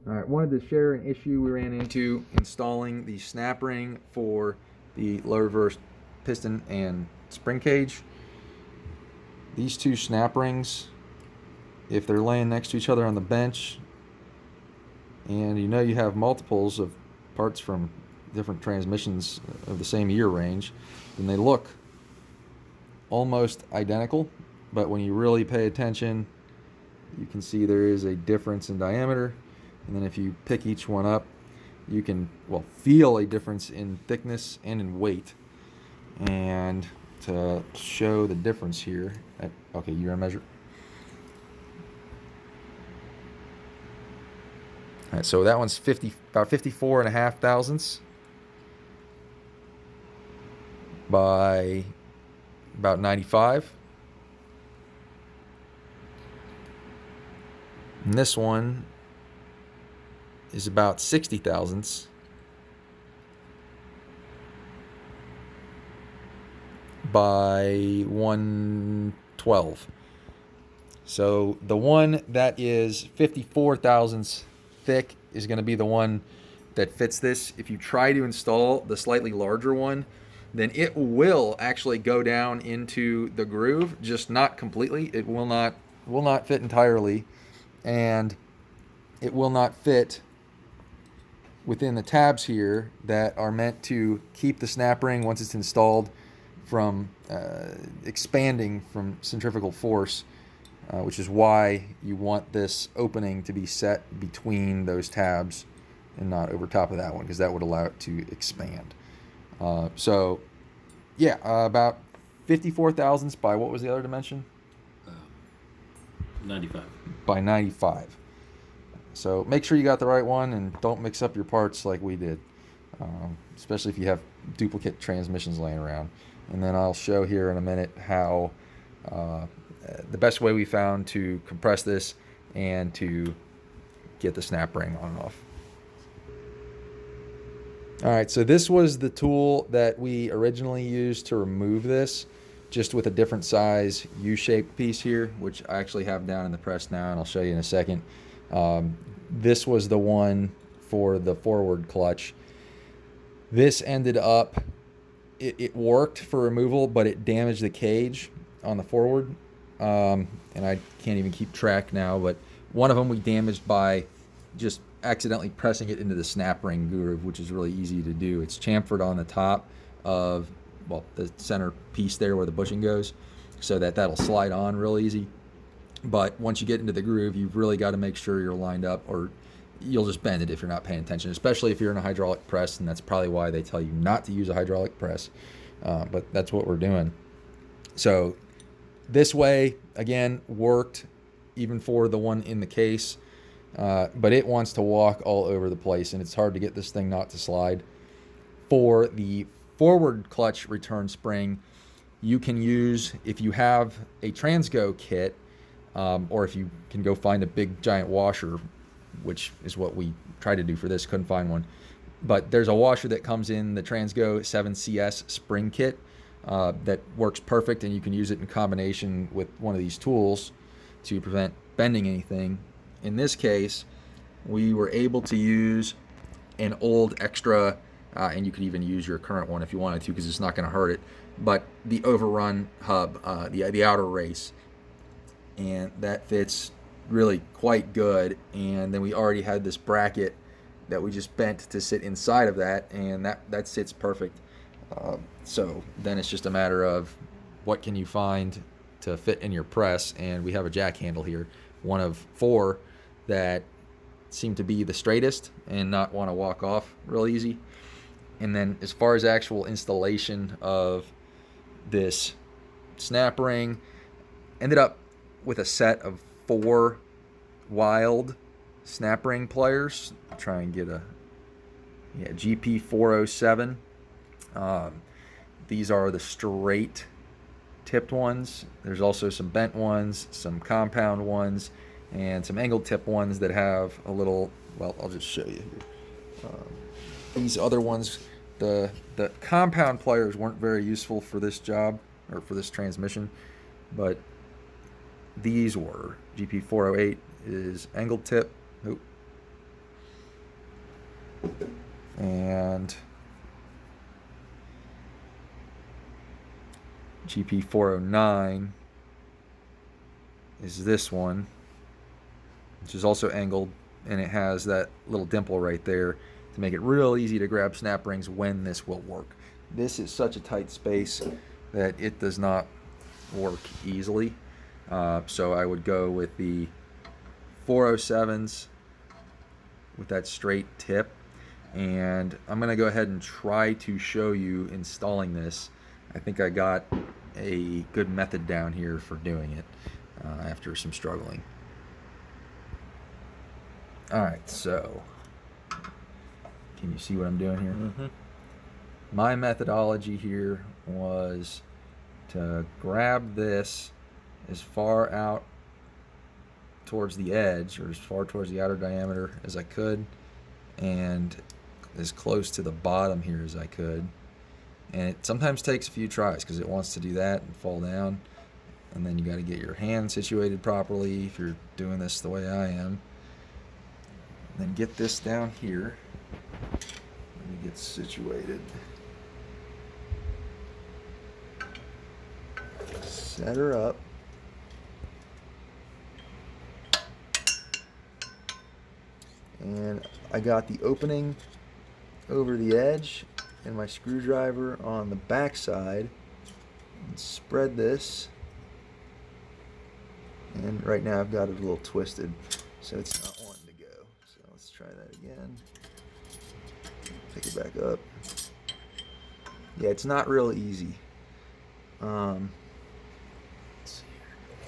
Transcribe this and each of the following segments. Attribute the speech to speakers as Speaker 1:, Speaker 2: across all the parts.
Speaker 1: All right, wanted to share an issue we ran into installing the snap ring for the low reverse piston and spring cage. These two snap rings, if they're laying next to each other on the bench, and you know you have multiples of parts from different transmissions of the same year range, then they look almost identical. But when you really pay attention, you can see there is a difference in diameter. And then if you pick each one up, you can, well, feel a difference in thickness and in weight. And to show the difference here, okay, you're gonna measure. All right, so that one's about 54 and a half thousandths by about 95. And this one is about 60 thousandths by 112. So the one that is 54 thousandths thick is going to be the one that fits this. If you try to install the slightly larger one, then it will actually go down into the groove, just not completely. It will not fit entirely, and it will not fit within the tabs here that are meant to keep the snap ring, once it's installed, from expanding from centrifugal force, which is why you want this opening to be set between those tabs and not over top of that one, because that would allow it to expand. So yeah, about 54 thousandths by, what was the other dimension?
Speaker 2: 95.
Speaker 1: By 95. So make sure you got the right one and don't mix up your parts like we did, especially if you have duplicate transmissions laying around. And then I'll show here in a minute how the best way we found to compress this and to get the snap ring on and off. All right, so this was the tool that we originally used to remove this, just with a different size U-shaped piece here, which I actually have down in the press now, and I'll show you in a second. This was the one for the forward clutch. This ended up, it worked for removal, but it damaged the cage on the forward. And I can't even keep track now, but one of them we damaged by just accidentally pressing it into the snap ring groove, which is really easy to do. It's chamfered on the top of, well, the center piece there where the bushing goes, so that'll slide on real easy. But once you get into the groove, you've really got to make sure you're lined up, or you'll just bend it if you're not paying attention, especially if you're in a hydraulic press, and that's probably why they tell you not to use a hydraulic press. But that's what we're doing. So this way, again, worked even for the one in the case, but it wants to walk all over the place, and it's hard to get this thing not to slide. For the forward clutch return spring, you can use, if you have a Transgo kit, or if you can go find a big giant washer, which is what we tried to do for this, couldn't find one. But there's a washer that comes in the Transgo 7CS spring kit that works perfect, and you can use it in combination with one of these tools to prevent bending anything. In this case, we were able to use an old extra, and you could even use your current one if you wanted to, because it's not going to hurt it, but the overrun hub, the outer race, and that fits really quite good. And then we already had this bracket that we just bent to sit inside of that, and that sits perfect. So then it's just a matter of what can you find to fit in your press, and we have a jack handle here, one of 4 that seem to be the straightest and not want to walk off real easy. And then as far as actual installation of this snap ring, ended up with a set of 4 wild snap ring pliers. I'll try and get a GP407. These are the straight tipped ones. There's also some bent ones, some compound ones, and some angled tip ones that have a little, well, I'll just show you here. These other ones, the compound pliers weren't very useful for this job, or for this transmission, but these were. GP408 is angled tip. And GP 409 is this one, which is also angled, and it has that little dimple right there to make it real easy to grab snap rings when this will work. This is such a tight space that it does not work easily. So I would go with the 407s with that straight tip. And I'm going to go ahead and try to show you installing this. I think I got a good method down here for doing it after some struggling. Alright, so can you see what I'm doing here?
Speaker 2: Mm-hmm.
Speaker 1: My methodology here was to grab this as far out towards the edge, or as far towards the outer diameter as I could, and as close to the bottom here as I could. And it sometimes takes a few tries because it wants to do that and fall down, and then you got to get your hand situated properly if you're doing this the way I am. And then get this down here. Let me get situated. Set her up. And I got the opening over the edge and my screwdriver on the back side, and spread this. And right now I've got it a little twisted, so it's not wanting to go. So let's try that again. Pick it back up. Yeah, it's not real easy. Let's see here.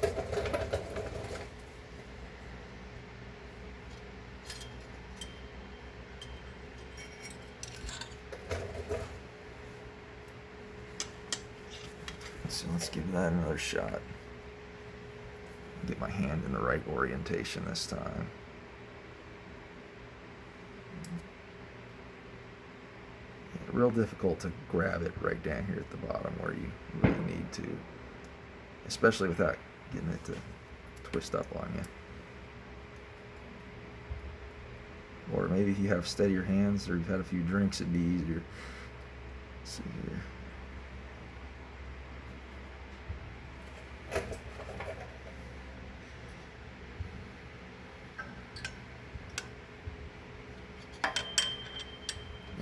Speaker 1: So let's give that another shot. Get my hand in the right orientation this time. Yeah, real difficult to grab it right down here at the bottom where you really need to, especially without getting it to twist up on you. Or maybe if you have steadier hands or you've had a few drinks, it'd be easier. Let's see here.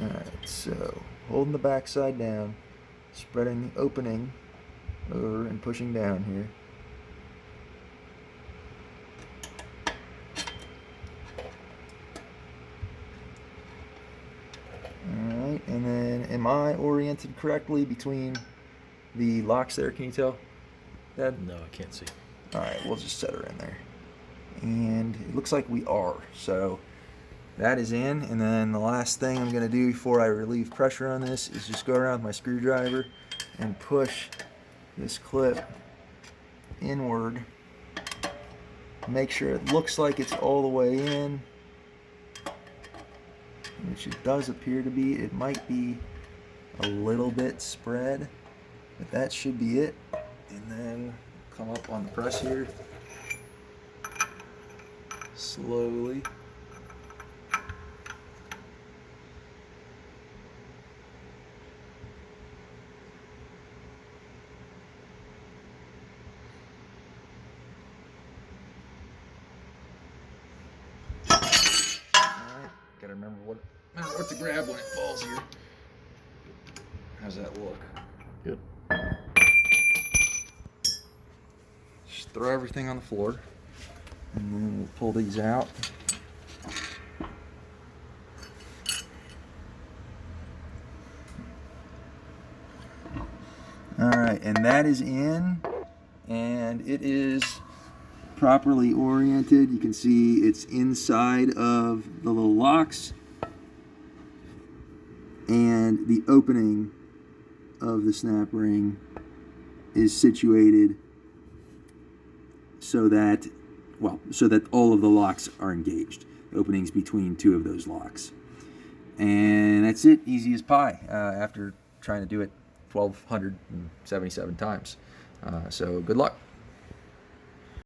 Speaker 1: Alright, so holding the back side down, spreading the opening over and pushing down here. Alright, and then am I oriented correctly between the locks there? Can you tell, Dad?
Speaker 2: No, I can't see.
Speaker 1: Alright, we'll just set her in there. And it looks like we are. So that is in, and then the last thing I'm going to do before I relieve pressure on this is just go around with my screwdriver and push this clip inward. Make sure it looks like it's all the way in, which it does appear to be. It might be a little bit spread, but that should be it. And then come up on the press here slowly. Gotta remember what to grab when it falls here. How's that look?
Speaker 2: Good.
Speaker 1: Just throw everything on the floor, and then we'll pull these out. Alright, and that is in, and it is properly oriented. You can see it's inside of the little locks, and the opening of the snap ring is situated so that all of the locks are engaged. The openings between two of those locks. And that's it, easy as pie, after trying to do it 1,277 times. So good luck.